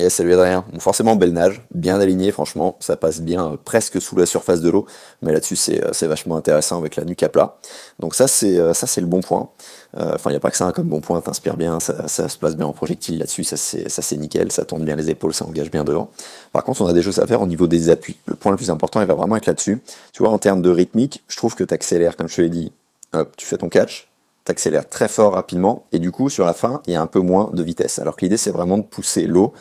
Yes, salut Adrien. Bon, forcément, belle nage, bien aligné, franchement, ça passe bien presque sous la surface de l'eau, mais là-dessus, c'est vachement intéressant avec la nuque à plat. Donc ça, c'est le bon point. Enfin, il n'y a pas que ça hein, comme bon point, t'inspires bien, ça se place bien en projectile là-dessus, ça c'est nickel, ça tourne bien les épaules, ça engage bien devant. Par contre, on a des choses à faire au niveau des appuis. Le point le plus important, il va vraiment être là-dessus. Tu vois, en termes de rythmique, je trouve que tu accélères, comme je te l'ai dit, hop, tu fais ton catch, t'accélères très fort rapidement, et du coup, sur la fin, il y a un peu moins de vitesse. Alors que l'idée, c'est vraiment de pousser l'eau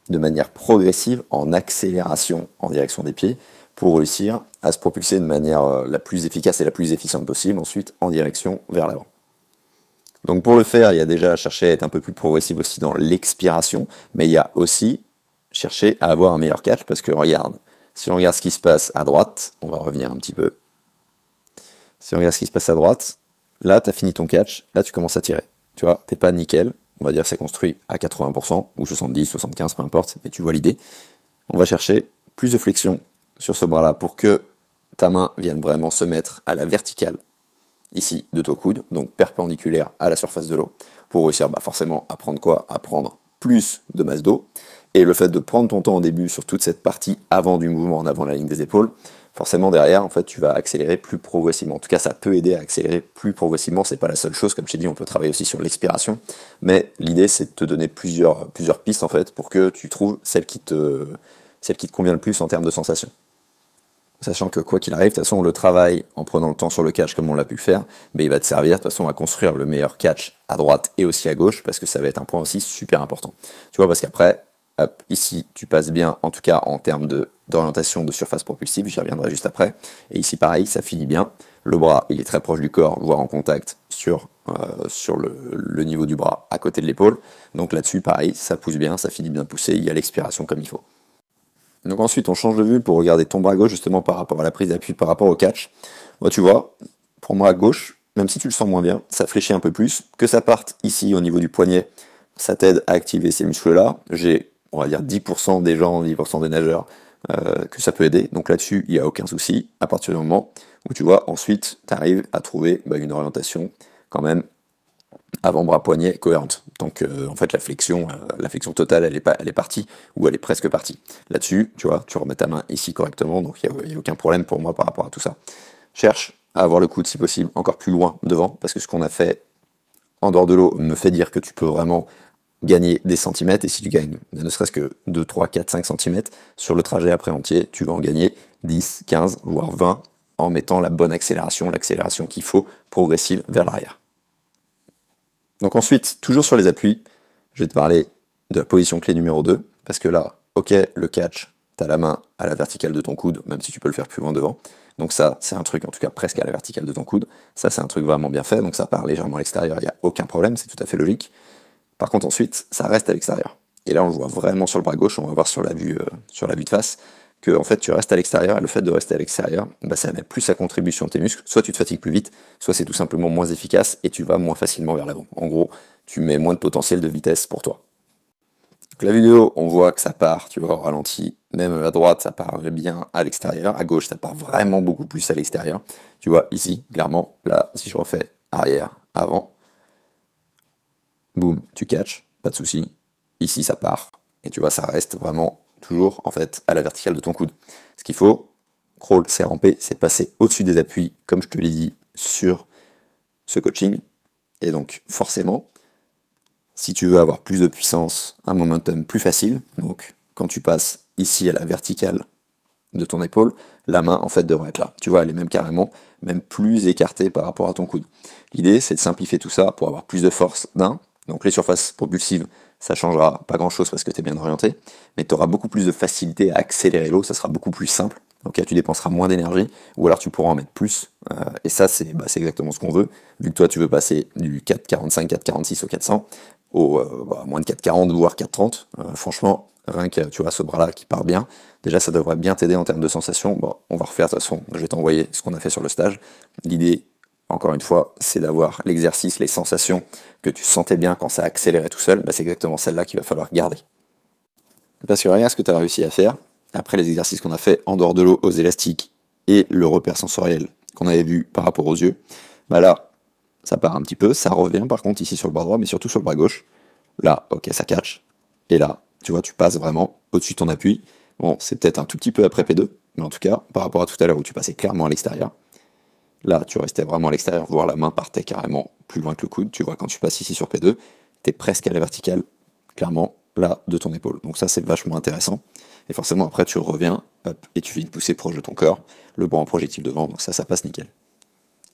de manière progressive en accélération en direction des pieds pour réussir à se propulser de manière la plus efficace et la plus efficiente possible ensuite en direction vers l'avant. Donc pour le faire, il y a déjà cherché à être un peu plus progressif aussi dans l'expiration, mais il y a aussi cherché à avoir un meilleur catch parce que regarde, si on regarde ce qui se passe à droite, on va revenir un petit peu. Si on regarde ce qui se passe à droite, là tu as fini ton catch, là tu commences à tirer. Tu vois, t'es pas nickel, on va dire que c'est construit à 80%, ou 70, 75, peu importe, mais tu vois l'idée. On va chercher plus de flexion sur ce bras-là pour que ta main vienne vraiment se mettre à la verticale, ici, de ton coude, donc perpendiculaire à la surface de l'eau, pour réussir forcément à prendre quoi? À prendre plus de masse d'eau. Et le fait de prendre ton temps au début sur toute cette partie avant du mouvement, en avant la ligne des épaules, forcément derrière, en fait, tu vas accélérer plus progressivement. En tout cas, ça peut aider à accélérer plus progressivement. C'est pas la seule chose, comme je t'ai dit, on peut travailler aussi sur l'expiration. Mais l'idée, c'est de te donner plusieurs pistes en fait pour que tu trouves celle qui te convient le plus en termes de sensation. Sachant que quoi qu'il arrive, de toute façon, le travail en prenant le temps sur le catch comme on l'a pu le faire, mais il va te servir de toute façon à construire le meilleur catch à droite et aussi à gauche, parce que ça va être un point aussi super important. Tu vois, parce qu'après, hop, ici, tu passes bien, en tout cas en termes d'orientation de surface propulsive, j'y reviendrai juste après. Et ici, pareil, ça finit bien. Le bras, il est très proche du corps, voire en contact sur le niveau du bras à côté de l'épaule. Donc là-dessus, pareil, ça pousse bien, ça finit bien de pousser, il y a l'expiration comme il faut. Donc ensuite, on change de vue pour regarder ton bras gauche, justement par rapport à la prise d'appui, par rapport au catch. Moi, tu vois, pour mon bras gauche, même si tu le sens moins bien, ça fléchit un peu plus. Que ça parte ici au niveau du poignet, ça t'aide à activer ces muscles-là. J'ai, on va dire, 10% des gens, 10% des nageurs que ça peut aider. Donc là-dessus, il n'y a aucun souci. À partir du moment où tu vois, ensuite, tu arrives à trouver une orientation quand même avant-bras-poignet cohérente. Donc en fait la flexion totale elle est partie, ou elle est presque partie. Là-dessus, tu vois, tu remets ta main ici correctement, donc il n'y a aucun problème pour moi par rapport à tout ça. Cherche à avoir le coude si possible encore plus loin devant, parce que ce qu'on a fait en dehors de l'eau me fait dire que tu peux vraiment gagner des centimètres, et si tu gagnes ne serait-ce que 2, 3, 4, 5 centimètres sur le trajet après entier, tu vas en gagner 10, 15, voire 20 en mettant la bonne accélération, l'accélération qu'il faut progressive vers l'arrière. Donc ensuite, toujours sur les appuis, je vais te parler de la position clé numéro 2, parce que là, ok, le catch, tu as la main à la verticale de ton coude, même si tu peux le faire plus loin devant. Donc ça, c'est un truc, en tout cas presque à la verticale de ton coude. Ça, c'est un truc vraiment bien fait, donc ça part légèrement à l'extérieur, il n'y a aucun problème, c'est tout à fait logique. Par contre, ensuite, ça reste à l'extérieur. Et là, on le voit vraiment sur le bras gauche, on va voir sur la vue de face, que en fait, tu restes à l'extérieur, et le fait de rester à l'extérieur, ça met plus à contribution tes muscles. Soit tu te fatigues plus vite, soit c'est tout simplement moins efficace, et tu vas moins facilement vers l'avant. En gros, tu mets moins de potentiel de vitesse pour toi. Donc la vidéo, on voit que ça part, tu vois, au ralenti, même à droite, ça part bien à l'extérieur, à gauche, ça part vraiment beaucoup plus à l'extérieur. Tu vois, ici, clairement, là, si je refais arrière, avant, boum, tu catches, pas de souci. Ici, ça part. Et tu vois, ça reste vraiment toujours, en fait, à la verticale de ton coude. Ce qu'il faut, crawl, c'est ramper, c'est passer au-dessus des appuis, comme je te l'ai dit, sur ce coaching. Et donc, forcément, si tu veux avoir plus de puissance, un momentum plus facile, donc quand tu passes ici à la verticale de ton épaule, la main, en fait, devrait être là. Tu vois, elle est même carrément, même plus écartée par rapport à ton coude. L'idée, c'est de simplifier tout ça pour avoir plus de force d'un. Donc les surfaces propulsives, ça changera pas grand chose parce que tu es bien orienté, mais tu auras beaucoup plus de facilité à accélérer l'eau, ça sera beaucoup plus simple. Donc tu dépenseras moins d'énergie, ou alors tu pourras en mettre plus. Et ça, c'est exactement ce qu'on veut. Vu que toi, tu veux passer du 4,45, 4,46 au 400, au moins de 4,40, voire 4,30, franchement, rien que tu vois ce bras-là qui part bien, déjà ça devrait bien t'aider en termes de sensations. Bon, on va refaire de toute façon, je vais t'envoyer ce qu'on a fait sur le stage. L'idée, encore une fois, c'est d'avoir l'exercice, les sensations que tu sentais bien quand ça accélérait tout seul, c'est exactement celle-là qu'il va falloir garder. Parce que regarde ce que tu as réussi à faire, après les exercices qu'on a fait en dehors de l'eau, aux élastiques, et le repère sensoriel qu'on avait vu par rapport aux yeux, là, ça part un petit peu, ça revient par contre ici sur le bras droit, mais surtout sur le bras gauche. Là, ok, ça catch, et là, Tu vois, tu passes vraiment au-dessus de ton appui. Bon, c'est peut-être un tout petit peu après P2, mais en tout cas, par rapport à tout à l'heure où tu passais clairement à l'extérieur, là, tu restais vraiment à l'extérieur, voire la main partait carrément plus loin que le coude. Tu vois, quand tu passes ici sur P2, tu es presque à la verticale, clairement, là, de ton épaule. Donc ça, c'est vachement intéressant. Et forcément, après, tu reviens, hop, et tu viens de pousser proche de ton corps, le bras en projectile devant, donc ça passe nickel.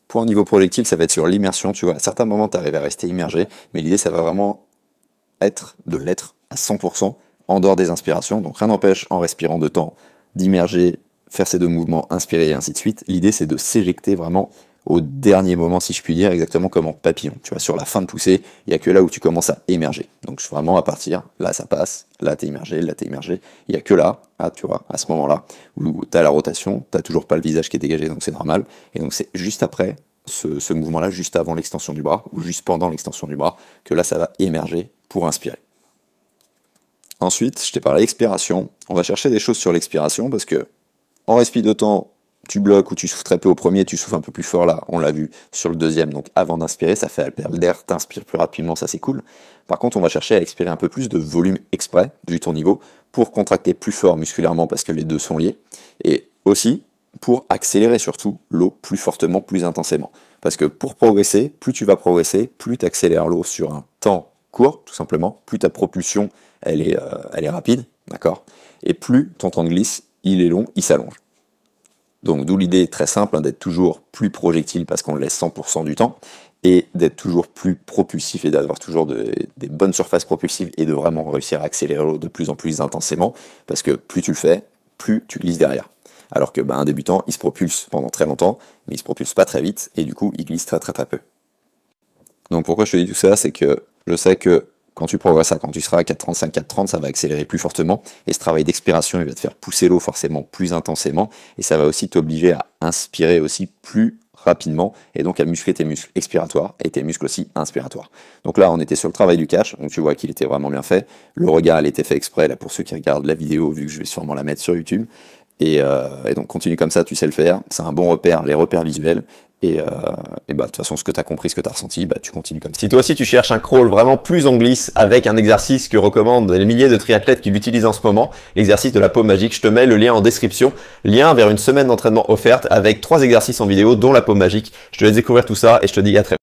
Pour un niveau projectile, ça va être sur l'immersion, tu vois. À certains moments, tu arrives à rester immergé, mais l'idée, ça va vraiment être de l'être à 100% en dehors des inspirations. Donc rien n'empêche, en respirant de temps, d'immerger, faire ces deux mouvements, inspirer et ainsi de suite. L'idée, c'est de s'éjecter vraiment au dernier moment, si je puis dire, exactement comme en papillon. Tu vois, sur la fin de poussée, il n'y a que là où tu commences à émerger. Donc vraiment à partir, là ça passe, là t'es immergé, là t'es immergé. Il n'y a que là, tu vois, à ce moment-là, où t'as la rotation, t'as toujours pas le visage qui est dégagé, donc c'est normal. Et donc c'est juste après ce mouvement-là, juste avant l'extension du bras, ou juste pendant l'extension du bras, que là ça va émerger pour inspirer. Ensuite, je t'ai parlé d'expiration. On va chercher des choses sur l'expiration, parce que en respi de temps, tu bloques ou tu souffles très peu au premier, tu souffles un peu plus fort là, on l'a vu sur le deuxième, donc avant d'inspirer, ça fait perdre l'air, t'inspires plus rapidement, ça c'est cool. Par contre, on va chercher à expirer un peu plus de volume exprès, vu ton niveau, pour contracter plus fort musculairement parce que les deux sont liés, et aussi pour accélérer surtout l'eau plus fortement, plus intensément. Parce que pour progresser, plus tu vas progresser, plus tu accélères l'eau sur un temps court, tout simplement, plus ta propulsion elle est rapide, d'accord, et plus ton temps de glisse il est long, il s'allonge. Donc d'où l'idée très simple d'être toujours plus projectile parce qu'on le laisse 100% du temps, et d'être toujours plus propulsif et d'avoir toujours des bonnes surfaces propulsives et de vraiment réussir à accélérer l'eau de plus en plus intensément, parce que plus tu le fais, plus tu glisses derrière. Alors que un débutant, il se propulse pendant très longtemps, mais il se propulse pas très vite, et du coup il glisse très très très peu. Donc pourquoi je te dis tout ça, c'est que je sais que quand tu progresseras, quand tu seras à 4,35, 4,30, ça va accélérer plus fortement. Et ce travail d'expiration, il va te faire pousser l'eau forcément plus intensément. Et ça va aussi t'obliger à inspirer aussi plus rapidement. Et donc à muscler tes muscles expiratoires et tes muscles aussi inspiratoires. Donc là, on était sur le travail du catch. Donc tu vois qu'il était vraiment bien fait. Le regard, il était fait exprès là pour ceux qui regardent la vidéo, vu que je vais sûrement la mettre sur YouTube. Et donc continue comme ça, tu sais le faire. C'est un bon repère, les repères visuels. Et de toute façon, ce que tu as compris, ce que tu as ressenti, tu continues comme ça. Si toi aussi tu cherches un crawl vraiment plus en glisse avec un exercice que recommandent les milliers de triathlètes qui l'utilisent en ce moment, l'exercice de la paume magique, je te mets le lien en description, lien vers une semaine d'entraînement offerte avec 3 exercices en vidéo dont la paume magique. Je te laisse découvrir tout ça et je te dis à très vite.